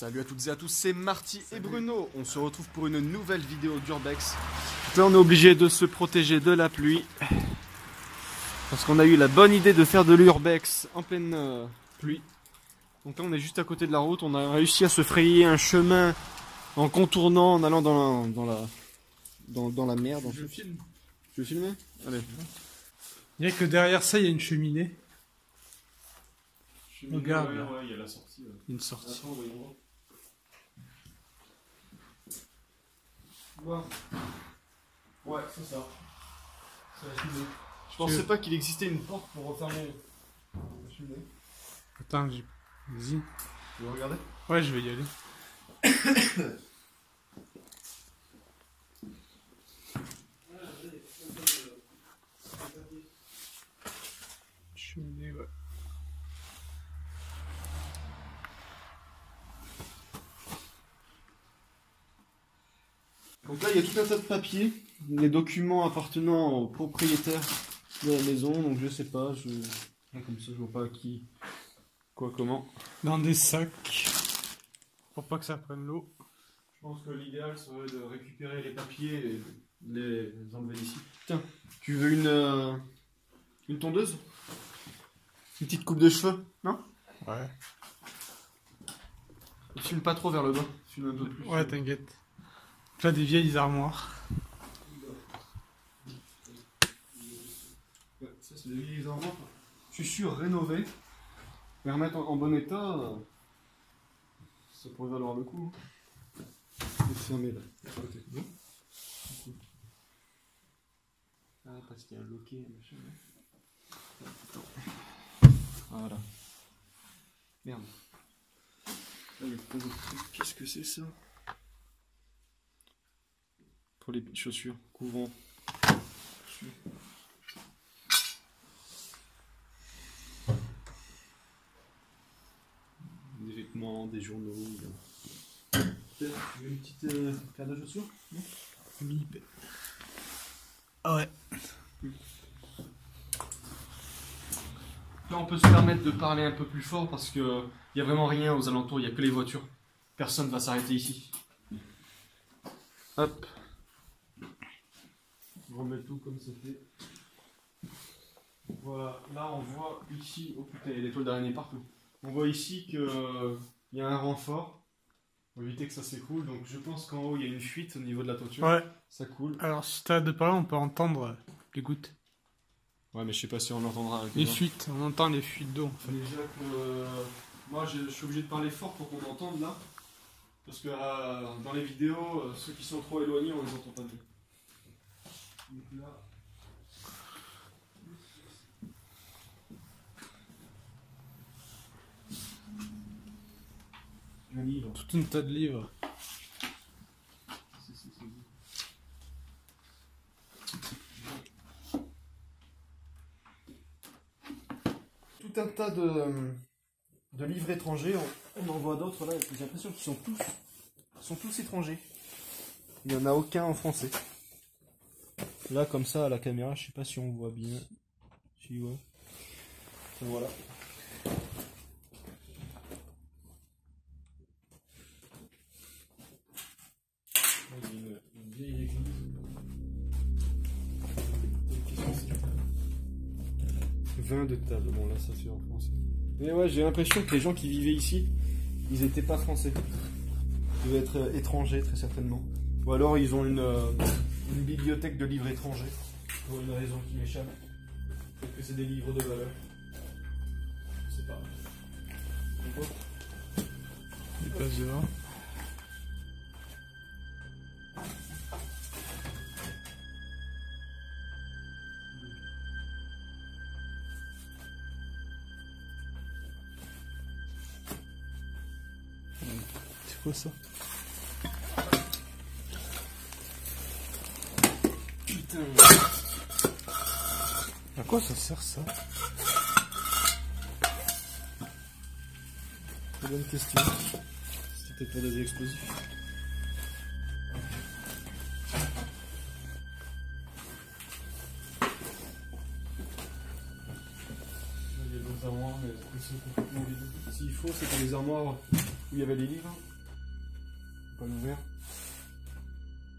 Salut à toutes et à tous, c'est Marty et Bruno. On se retrouve pour une nouvelle vidéo d'Urbex. Là, on est obligé de se protéger de la pluie. Parce qu'on a eu la bonne idée de faire de l'Urbex en pleine pluie. Donc là, on est juste à côté de la route. On a réussi à se frayer un chemin en contournant, en allant dans la merde. Je filme. Tu veux filmer? Allez. Il y a que derrière ça, il y a une cheminée. Regarde, là. Ouais, il y a la sortie. Une sortie. Attends, voyons voir. Ouais, c'est ça. Je pensais pas qu'il existait une porte pour refermer la cheminée. Attends, vas-y. Tu veux regarder? Ouais, je vais y aller. Cheminée, ouais. Donc là, il y a tout un tas de papiers, les documents appartenant au propriétaire de la maison, donc je sais pas, comme ça je vois pas qui, quoi, comment. Dans des sacs. Pour pas que ça prenne l'eau. Je pense que l'idéal serait de récupérer les papiers et les enlever d'ici. Tiens, tu veux une tondeuse? Une petite coupe de cheveux, non? Ouais. Filme pas trop vers le bas, filme un peu plus. Ouais, t'inquiète. Là, des vieilles armoires. Ouais, ça c'est des vieilles armoires. Je suis sûr, rénover, les remettre en bon état, ça pourrait valoir le coup. Et fermer là. Ah, parce qu'il y a un loquet, machin. Voilà. Merde. Qu'est-ce que c'est ça? Pour les chaussures, couvrant. Des vêtements, des journaux. Tu veux une petite paire de chaussures? Non? Ah ouais. Là, on peut se permettre de parler un peu plus fort parce que il y a vraiment rien aux alentours, il n'y a que les voitures. Personne va s'arrêter ici. Hop. On remet tout comme ça fait. Voilà, là on voit ici, oh putain, il y a des toiles d'araignée partout. On voit ici qu'il y a un renfort pour éviter que ça s'écroule. Donc je pense qu'en haut il y a une fuite au niveau de la toiture. Ouais. Ça coule. Alors, si t'as de par là, on peut entendre les gouttes. Ouais, mais je sais pas si on l'entendra avec Les fuites, on entend les fuites d'eau en fait. Déjà que moi je suis obligé de parler fort pour qu'on entende là. Parce que dans les vidéos, ceux qui sont trop éloignés, on les entend pas bien. Donc là. Un livre. Tout un tas de livres. Tout un tas de livres étrangers. On en voit d'autres là. J'ai l'impression qu'ils sont tous étrangers. Il n'y en a aucun en français. Là, comme ça, à la caméra, je sais pas si on voit bien. Si, ouais. Voilà. Il y a une vieille église. Qu'est-ce que c'est? 20 de table. Bon, là, ça fait en français. Mais ouais, j'ai l'impression que les gens qui vivaient ici, ils n'étaient pas français. Ils devaient être étrangers, très certainement. Ou alors, ils ont une bibliothèque de livres étrangers. Pour une raison qui m'échappe. Peut-être que c'est des livres de valeur. Je sais pas. Il passe dehors. C'est quoi ça? Putain. À quoi ça sert ça? Très bonne question. C'était pour des explosifs. Il y a d'autres armoires, mais elles sont complètement vides. S'il faut, c'est pour les armoires où il y avait des livres. pas l'ouvrir.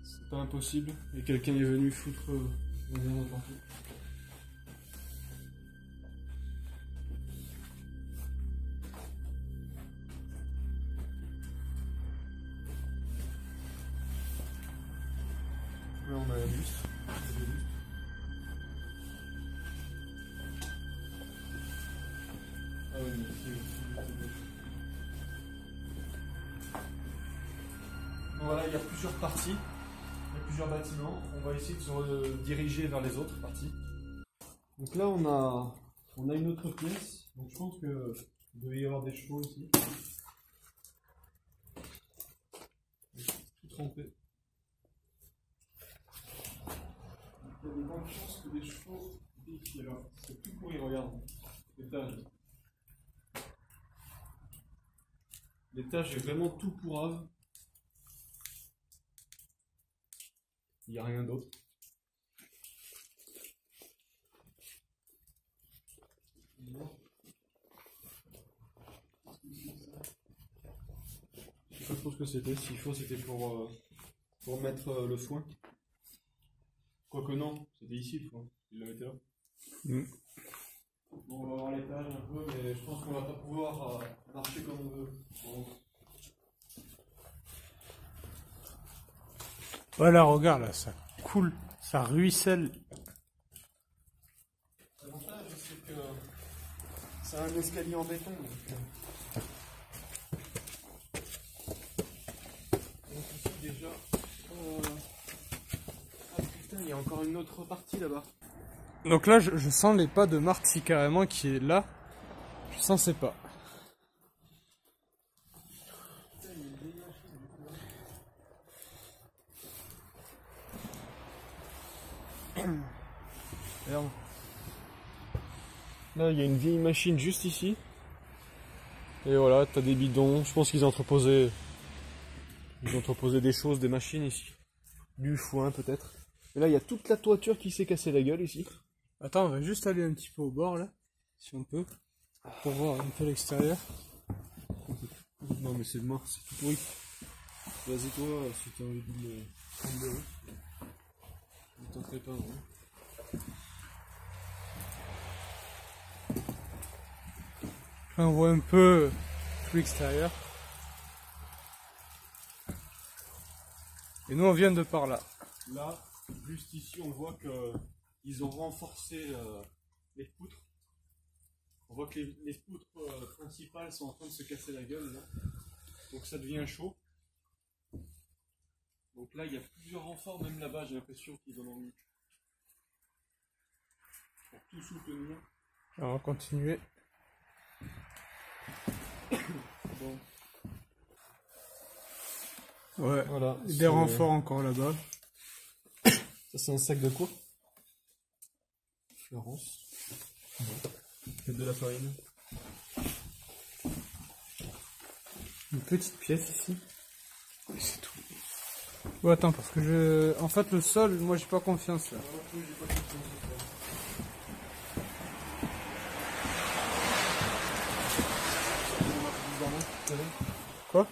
C'est pas impossible. Et quelqu'un est venu foutre la merde partout. Là on a la buste. Ah oui, mais voilà, il y a plusieurs parties, il y a plusieurs bâtiments. On va essayer de se diriger vers les autres parties. Donc là on a une autre pièce. Donc je pense que il doit y avoir des chevaux ici. Tout trempé. Il y a de bonnes chances que des chevaux ici. Alors c'est tout pourri, regarde. L'étage. L'étage est vraiment tout pourrave. Il n'y a rien d'autre. Je sais pas trop ce que c'était. S'il faut, c'était pour mettre le foin. Quoique non, c'était ici le foin. Il le mettait là. Bon, on va voir l'étage un peu, mais je pense qu'on va pas pouvoir marcher comme on veut. Bon. Voilà, regarde là, ça coule, ça ruisselle. L'avantage, c'est que c'est un escalier en béton. Donc ici déjà. Ah putain, il y a encore une autre partie là-bas. Donc là, je sens les pas de Marc si carrément qui est là. Je sens ses pas. Regarde. Là, il y a une vieille machine juste ici. Et voilà, t'as des bidons. Je pense qu'ils entreposaient des choses, des machines ici. Du foin peut-être. Et là, il y a toute la toiture qui s'est cassée la gueule ici. Attends, on va juste aller un petit peu au bord là, si on peut, pour voir un peu l'extérieur. Non mais c'est mort, c'est tout pourri. Vas-y toi, si t'as envie de me prendre. Ne t'en fais pas, hein. Là, on voit un peu tout l'extérieur. Et nous on vient de par là. Là, juste ici, on voit que ils ont renforcé les poutres. On voit que les poutres principales sont en train de se casser la gueule là. Donc ça devient chaud. Donc là, il y a plusieurs renforts, même là-bas, j'ai l'impression qu'ils en ont mis. Pour tout soutenir. Alors, on va continuer. Bon. Ouais, Voilà. des renforts encore là-bas. Ça, c'est un sac de quoi? Florence. Et de la farine. Une petite pièce ici. Et c'est tout. Bon, attends, parce que en fait, le sol, moi j'ai pas confiance là. Quoi?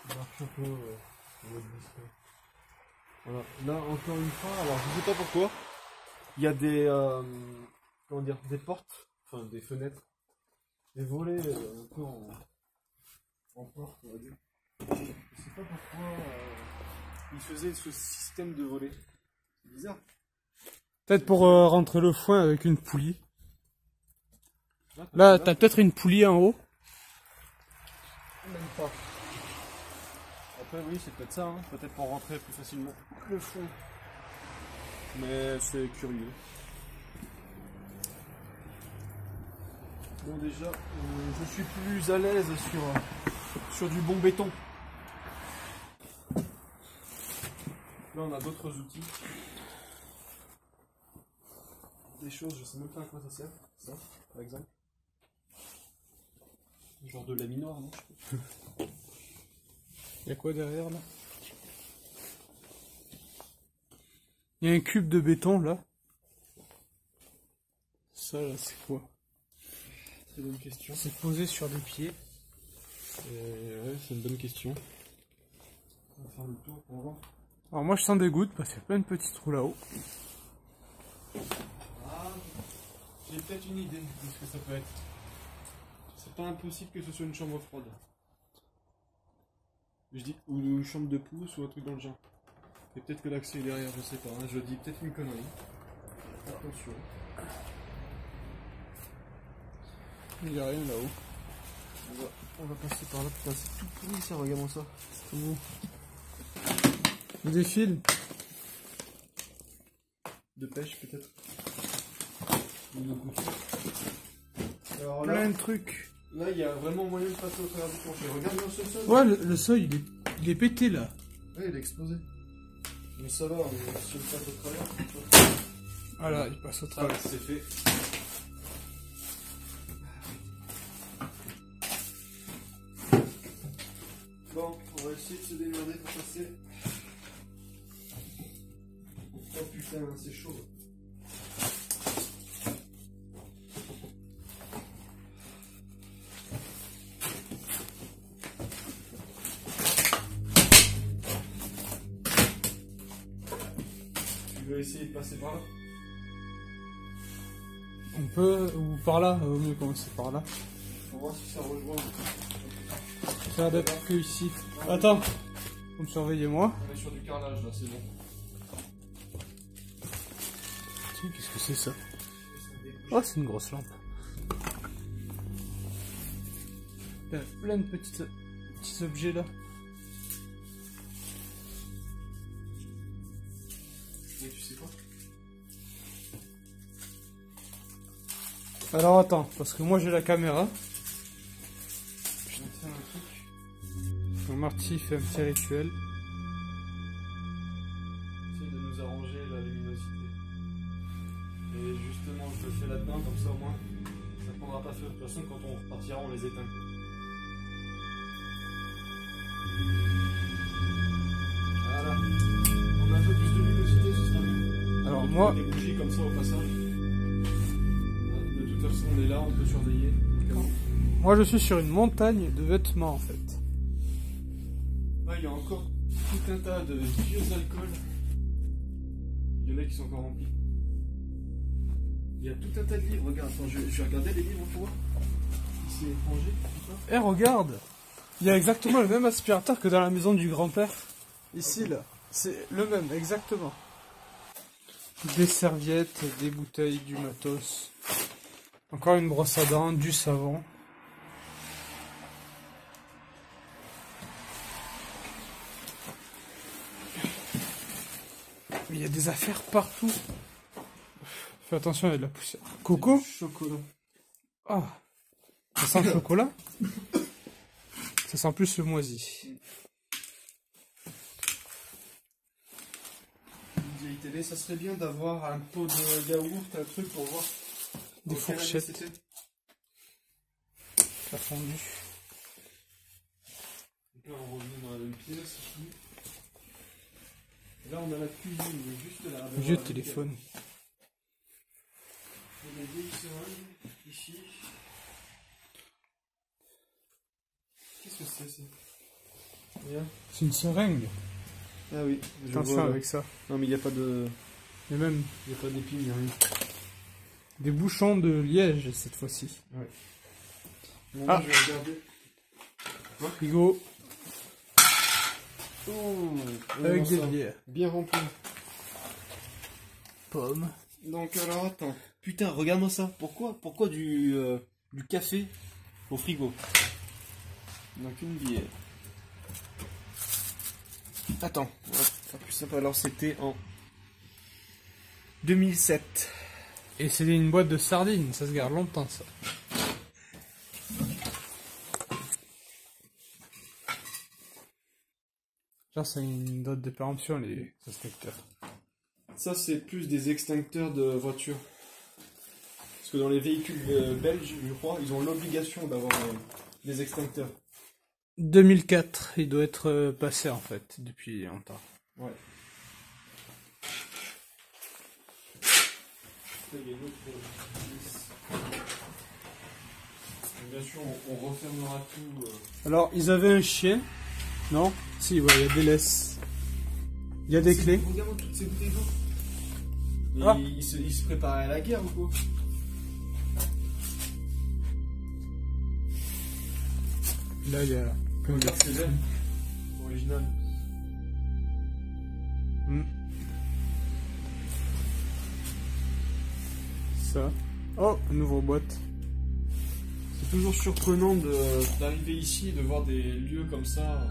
Marche un peu. Voilà. Là, encore une fois, alors je sais pas pourquoi, il y a des, comment dire, des portes, enfin des fenêtres, des volets un peu en porte, on va dire. Je sais pas pourquoi ils faisaient ce système de volets. C'est bizarre. Peut-être pour rentrer le foin avec une poulie. Là, t'as peut-être une poulie en haut. Même pas. Après, oui, c'est peut-être ça, hein. Peut-être pour rentrer plus facilement le fond. Mais c'est curieux. Bon, déjà, je suis plus à l'aise sur du bon béton. Là, on a d'autres outils. Des choses, je sais même pas à quoi ça sert. Ça, par exemple. Genre de laminoir, non? Il y a quoi derrière là? Il y a un cube de béton là. Ça là, c'est quoi? Très bonne question. C'est posé sur des pieds. Ouais, c'est une bonne question. On va faire le tour pour voir. Alors moi je sens des gouttes parce qu'il y a plein de petits trous là-haut. Ah, j'ai peut-être une idée de ce que ça peut être. C'est pas impossible que ce soit une chambre froide. Je dis, ou une chambre de pouce ou un truc dans le genre. Et peut-être que l'accès est derrière, je sais pas. Hein, je dis peut-être une connerie. Attention. Il n'y a rien là-haut. On va passer par là. Putain, c'est tout pourri ça, regarde-moi ça. C'est tout. Des fils. De pêche peut-être. Ou de couture. Alors là, Plein de trucs. là, il y a vraiment moyen de passer au travers du plancher. Regarde bien ce sol. Ouais, le sol il est pété là. Ouais, il est explosé. Mais ça va, si on passe au travers. Voilà, il passe au Ah, travers. c'est fait. Bon, on va essayer de se démerder pour passer. Oh putain, c'est chaud. Tu veux essayer de passer par là? On peut, ou par là, vaut mieux commencer par là. Pour voir si ça rejoint. Ça a l'air d'être que ici. Attends, vous me surveillez moi. On est sur du carrelage là, c'est bon. Tiens, qu'est-ce que c'est ça? Oh, c'est une grosse lampe. Il y a plein de petits objets là. Et tu sais quoi? Alors attends, parce que moi j'ai la caméra. Je vais faire un truc. Donc Marty fait un petit rituel. Essaye de nous arranger la luminosité. Et justement, je le fais là-dedans, comme ça au moins, ça prendra pas feu. De toute façon, quand on repartira, on les éteint. Voilà. On a un peu plus de luminosité, ce sera mieux. Alors On peut moi, mettre des bougies comme ça au passage. De toute façon, on est là, on peut surveiller. moi je suis sur une montagne de vêtements en fait. Ouais, il y a encore tout un tas de vieux alcools. Il y en a qui sont encore remplis. Il y a tout un tas de livres. Regarde, attends, je vais regarder les livres pour voir. Ici, étranger, tout ça. Eh regarde, il y a exactement le même aspirateur que dans la maison du grand-père. Ici là, c'est le même, exactement. Des serviettes, des bouteilles, du matos. Encore une brosse à dents, du savon. Il y a des affaires partout. Fais attention, il y a de la poussière. Coco? Du chocolat. Ah, ça sent le chocolat? Ça sent plus le moisi. Une vieille télé, ça serait bien d'avoir un pot de yaourt, un truc pour voir. Des dans quelle année fourchettes. c'était. La fondue. Donc là, on revient dans la même pièce. Et là, on a la cuisine, juste là. Vieux téléphone. Il y a des vieilles seringues, ici. Qu'est-ce que c'est, ça? Regarde. C'est une seringue. Ah oui, je Attention vois, là. avec ça. Non, mais il n'y a pas de. Et même Il n'y a pas d'épines, il n'y a rien. des bouchons de liège cette fois-ci. Ouais. Bon, Ah. là, je vais regarder. Frigo Oh, avec on des sent bières. bien rempli. Pommes. Donc alors attends. Putain, regarde-moi ça. Pourquoi du café au frigo? Donc une bière. Attends, on va faire plus simple. Alors c'était en 2007. Et c'est une boîte de sardines, ça se garde longtemps ça. Genre c'est une date de péremption les inspecteurs. Ça c'est plus des extincteurs de voitures. Parce que dans les véhicules belges, je crois, ils ont l'obligation d'avoir des extincteurs. 2004, il doit être passé en fait, depuis longtemps. Ouais. Il y a une autre vis. Bien sûr, on refermera tout. Alors ils avaient un chien, Non? Si, ouais, il y a des laisses. Il y a des clés. Regarde toutes ces bouteilles d'eau. Ah. Il se préparait à la guerre ou quoi? Là, il y a... Regarde, c'est belle. Original. Ça. Oh, une ouvre boîte. C'est toujours surprenant d'arriver ici et de voir des lieux comme ça,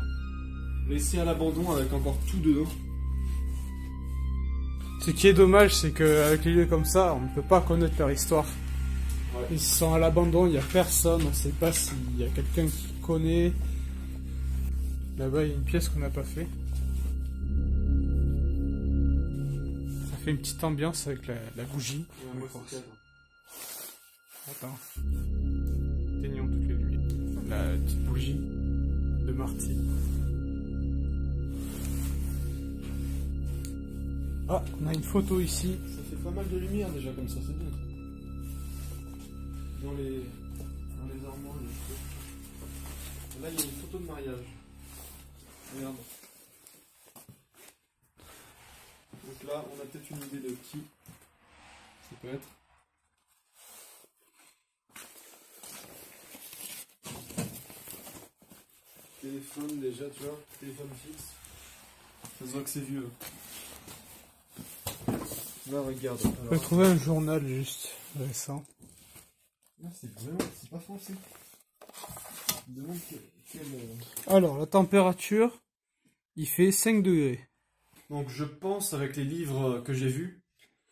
laissés à l'abandon avec encore tout dedans. Ce qui est dommage, c'est qu'avec les lieux comme ça, on ne peut pas connaître leur histoire. Ouais. Ils sont à l'abandon, il n'y a personne, on ne sait pas s'il y a quelqu'un qui connaît. Là-bas, il y a une pièce qu'on n'a pas fait. Ça fait une petite ambiance avec la bougie. Ouais, moi, c'est cadre. Attends. Éteignons toutes les lumières. La petite bougie de Marty. Ah, on a une photo ici. Ça fait pas mal de lumière déjà comme ça, c'est bien. Dans les armoires, là il y a une photo de mariage. Regarde. Donc là, on a peut-être une idée de qui ça peut être. Téléphone déjà, tu vois, téléphone fixe. Ça se voit que c'est vieux. Là, regarde. On peut trouver un journal juste récent. Là, c'est pas français. Je me demande quel. Alors, la température, il fait 5 degrés. Donc, je pense, avec les livres que j'ai vus,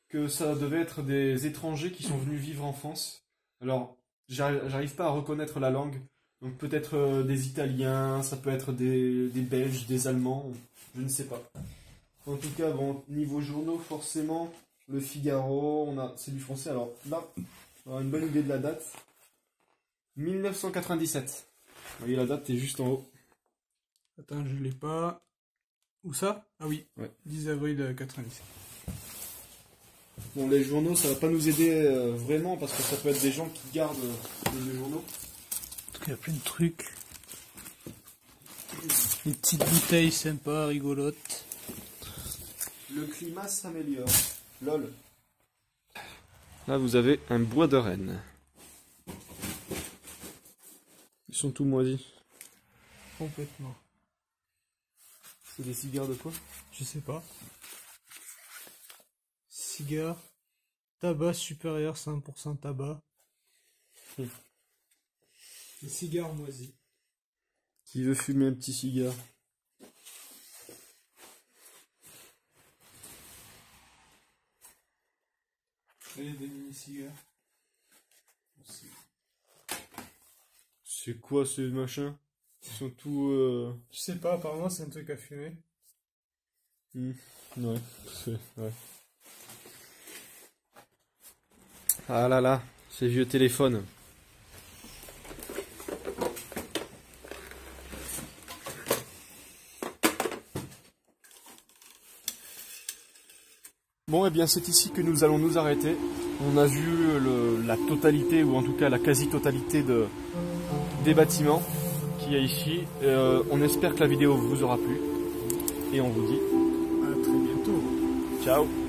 que ça devait être des étrangers qui sont venus vivre en France. Alors, j'arrive pas à reconnaître la langue. Donc, peut-être des Italiens, ça peut être des Belges, des Allemands, je ne sais pas. En tout cas, bon, niveau journaux, forcément, Le Figaro, c'est du français. Alors là, on a une bonne idée de la date. 1997. Vous voyez, la date est juste en haut. Attends, je l'ai pas. Où ça? Ah oui, Ouais. 10 avril 97. Bon, les journaux, ça va pas nous aider vraiment, parce que ça peut être des gens qui gardent les journaux. Il y a plein de trucs. Une petite bouteille sympa, rigolote. Le climat s'améliore. LOL. Là, vous avez un bois de Rennes. Ils sont tout moisis. Complètement. C'est des cigares de quoi? Je sais pas. Cigare. Tabac supérieur 100% tabac. Des cigares moisis. Qui veut fumer un petit cigare? Et des mini-cigares. C'est quoi ces machins? Ils sont tout... Je sais pas, apparemment c'est un truc à fumer. Ouais, ouais. Ah là là, ces vieux téléphones. Bon, et bien c'est ici que nous allons nous arrêter. On a vu la totalité, ou en tout cas la quasi-totalité des bâtiments qu'il y a ici. On espère que la vidéo vous aura plu. Et on vous dit À très bientôt. ciao.